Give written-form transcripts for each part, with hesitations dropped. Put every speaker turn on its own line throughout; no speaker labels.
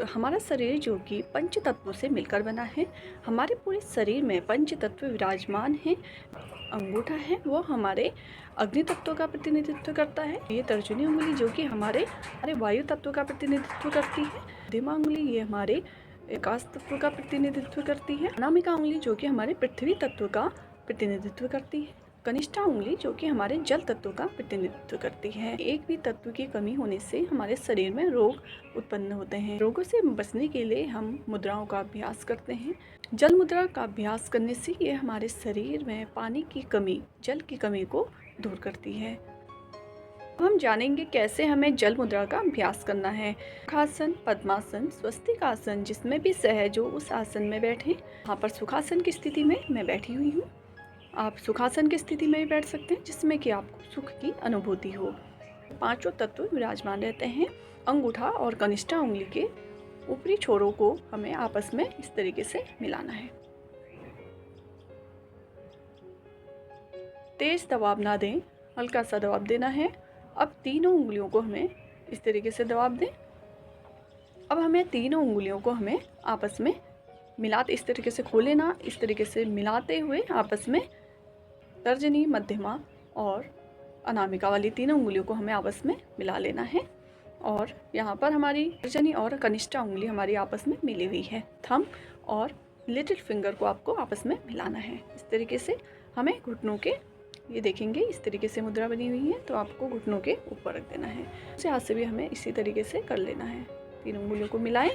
हमारा शरीर जो कि पंच तत्वों से मिलकर बना है। हमारे पूरे शरीर में पंच तत्व विराजमान हैं। अंगूठा है वो हमारे अग्नि तत्व का प्रतिनिधित्व करता है। ये तर्जनी उंगली जो कि हमारे वायु तत्व का प्रतिनिधित्व करती है। मध्यमा उंगली ये हमारे आकाश तत्व का प्रतिनिधित्व करती है। अनामिका उंगली जो कि हमारे पृथ्वी तत्व का प्रतिनिधित्व करती है। कनिष्ठा उंगली जो कि हमारे जल तत्व का प्रतिनिधित्व करती है। एक भी तत्व की कमी होने से हमारे शरीर में रोग उत्पन्न होते हैं। रोगों से बचने के लिए हम मुद्राओं का अभ्यास करते हैं। जल मुद्रा का अभ्यास करने से ये हमारे शरीर में पानी की कमी, जल की कमी को दूर करती है। हम जानेंगे कैसे हमें जल मुद्रा का अभ्यास करना है। सुखासन, पद्मासन, स्वस्तिक आसन, जिसमें भी सहज हो उस आसन में बैठें। यहाँ पर सुखासन की स्थिति में मैं बैठी हुई हूँ। आप सुखासन की स्थिति में भी बैठ सकते हैं जिसमें कि आपको सुख की अनुभूति हो। पांचों तत्व विराजमान रहते हैं। अंगूठा और कनिष्ठा उंगली के ऊपरी छोरों को हमें आपस में इस तरीके से मिलाना है। तेज दबाव ना दें, हल्का सा दबाव देना है। अब तीनों उंगलियों को हमें इस तरीके से दबाव दें। अब हमें तीनों उंगलियों को हमें आपस में मिलाते, इस तरीके से खोले ना, इस तरीके से मिलाते हुए आपस में तर्जनी, मध्यमा और अनामिका वाली तीनों उंगलियों को हमें आपस में मिला लेना है। और यहाँ पर हमारी तर्जनी और कनिष्ठा उंगली हमारी आपस में मिली हुई है। थंब और लिटिल फिंगर को आपको आपस में मिलाना है। इस तरीके से हमें घुटनों के, ये देखेंगे इस तरीके से मुद्रा बनी हुई है तो आपको घुटनों के ऊपर रख देना है। दूसरे हाथ से भी हमें इसी तरीके से कर लेना है। तीनों उंगलियों को मिलाएं।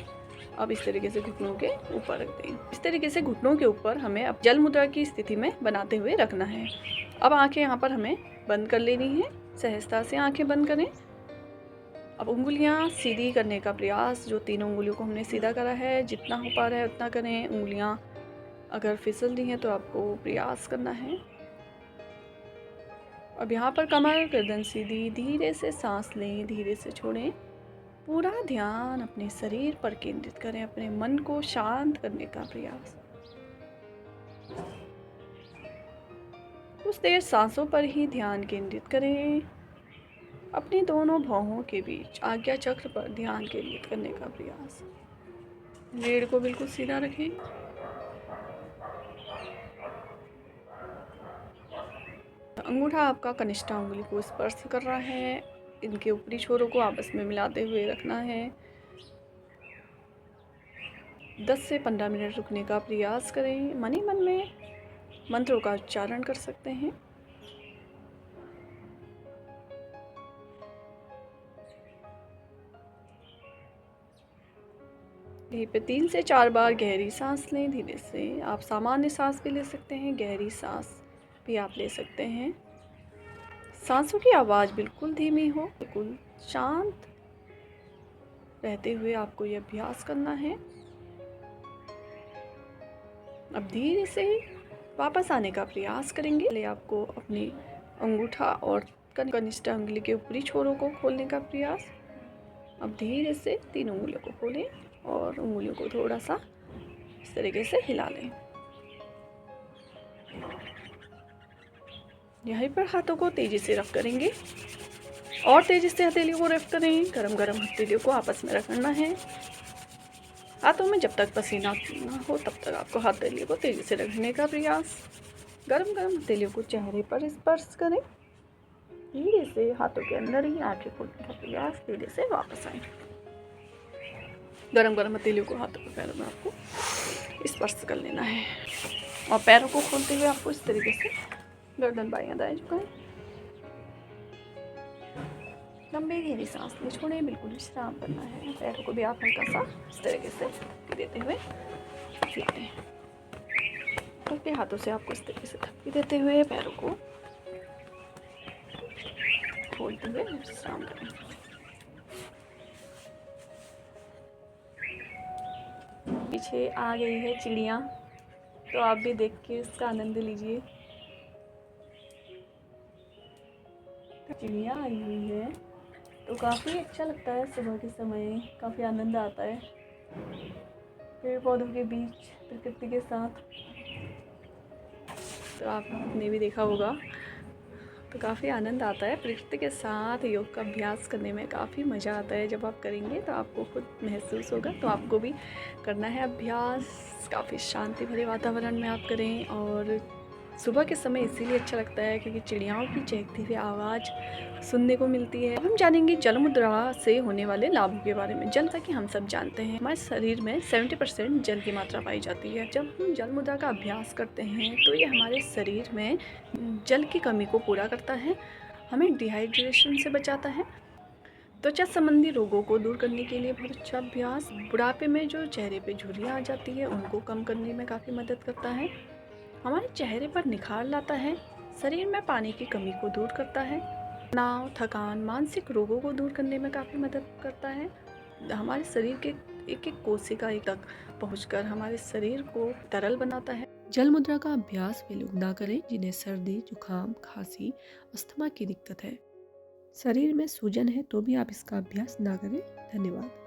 अब इस तरीके से घुटनों के ऊपर रख दें। इस तरीके से घुटनों के ऊपर हमें अब जल मुद्रा की स्थिति में बनाते हुए रखना है। अब आंखें यहाँ पर हमें बंद कर लेनी है। सहजता से आंखें बंद करें। अब उंगलियां सीधी करने का प्रयास, जो तीनों उंगलियों को हमने सीधा करा है जितना हो पा रहा है उतना करें। उंगलियां अगर फिसल रही हैं तो आपको प्रयास करना है। अब यहाँ पर कमर गर्दन सीधी, धीरे से सांस लें, धीरे से छोड़ें। पूरा ध्यान अपने शरीर पर केंद्रित करें, अपने मन को शांत करने का प्रयास। कुछ देर सांसों पर ही ध्यान केंद्रित करें। अपने दोनों भौहों के बीच आज्ञा चक्र पर ध्यान केंद्रित करने का प्रयास। रीढ़ को बिल्कुल सीधा रखें। अंगूठा आपका कनिष्ठा उंगली को स्पर्श कर रहा है। इनके ऊपरी छोरों को आपस में मिलाते हुए रखना है। 10 से 15 मिनट रुकने का प्रयास करें। मन ही मन में मंत्रों का उच्चारण कर सकते हैं। यहीं पे 3 से 4 बार गहरी सांस लें। धीरे से आप सामान्य सांस भी ले सकते हैं, गहरी सांस भी आप ले सकते हैं। सांसों की आवाज़ बिल्कुल धीमी हो, बिल्कुल शांत रहते हुए आपको ये अभ्यास करना है। अब धीरे से वापस आने का प्रयास करेंगे। पहले आपको अपनी अंगूठा और कनिष्ठा उंगली के ऊपरी छोरों को खोलने का प्रयास। अब धीरे से तीनों उंगलियों को खोलें और उंगलियों को थोड़ा सा इस तरीके से हिला लें। यहीं पर हाथों को तेजी से रफ करेंगे और तेजी से हथेलियों को रफ करें। गरम गरम हथेलियों को आपस में रखना है। हाथों में जब तक पसीना ना हो तब तक आपको हथेलियों को तेजी से रखने का प्रयास। गरम गरम हथेलियों को चेहरे पर स्पर्श करें। धीरे से हाथों के अंदर ही आंखें खोलने का प्रयास। धीरे से वापस आए। गरम गरम हथेलियों को हाथों के पैरों में आपको स्पर्श कर लेना है और पैरों को खोलते हुए आपको इस तरीके से गर्दन बायां दाएं झुकाएं। लंबी गहरी सांस ले, छोड़ें, बिल्कुल विश्राम करना है। पैरों को भी आप हल्का सा इस तरीके से देते हुए हिलाएं। हल्के हाथों से आपको इस तरीके से थपकी देते हुए पैरों को खोलते हुए विश्राम करें। पीछे आ गई है चिड़िया, तो आप भी देख के इसका आनंद लीजिए। चिड़िया आई हुई है तो काफ़ी अच्छा लगता है। सुबह के समय काफ़ी आनंद आता है पेड़ पौधों के बीच प्रकृति के साथ। तो आपने भी देखा होगा, तो काफ़ी आनंद आता है। प्रकृति के साथ योग का अभ्यास करने में काफ़ी मज़ा आता है। जब आप करेंगे तो आपको खुद महसूस होगा। तो आपको भी करना है अभ्यास, काफ़ी शांति भरे वातावरण में आप करें। और सुबह के समय इसीलिए अच्छा लगता है क्योंकि चिड़ियाओं की चहकती हुई आवाज़ सुनने को मिलती है। अब हम जानेंगे जल मुद्रा से होने वाले लाभों के बारे में। जल, कि हम सब जानते हैं हमारे शरीर में 70% जल की मात्रा पाई जाती है। जब हम जल मुद्रा का अभ्यास करते हैं तो ये हमारे शरीर में जल की कमी को पूरा करता है, हमें डिहाइड्रेशन से बचाता है, त्वचा संबंधी रोगों को दूर करने के लिए बहुत अच्छा अभ्यास, बुढ़ापे में जो चेहरे पे झुर्रियाँ आ जाती है उनको कम करने में काफ़ी मदद करता है, हमारे चेहरे पर निखार लाता है, शरीर में पानी की कमी को दूर करता है, तनाव, थकान, मानसिक रोगों को दूर करने में काफ़ी मदद करता है, हमारे शरीर के एक एक कोशिका तक पहुंचकर हमारे शरीर को तरल बनाता है। जल मुद्रा का अभ्यास वे लोग ना करें जिन्हें सर्दी, जुकाम, खांसी, अस्थमा की दिक्कत है। शरीर में सूजन है तो भी आप इसका अभ्यास ना करें। धन्यवाद।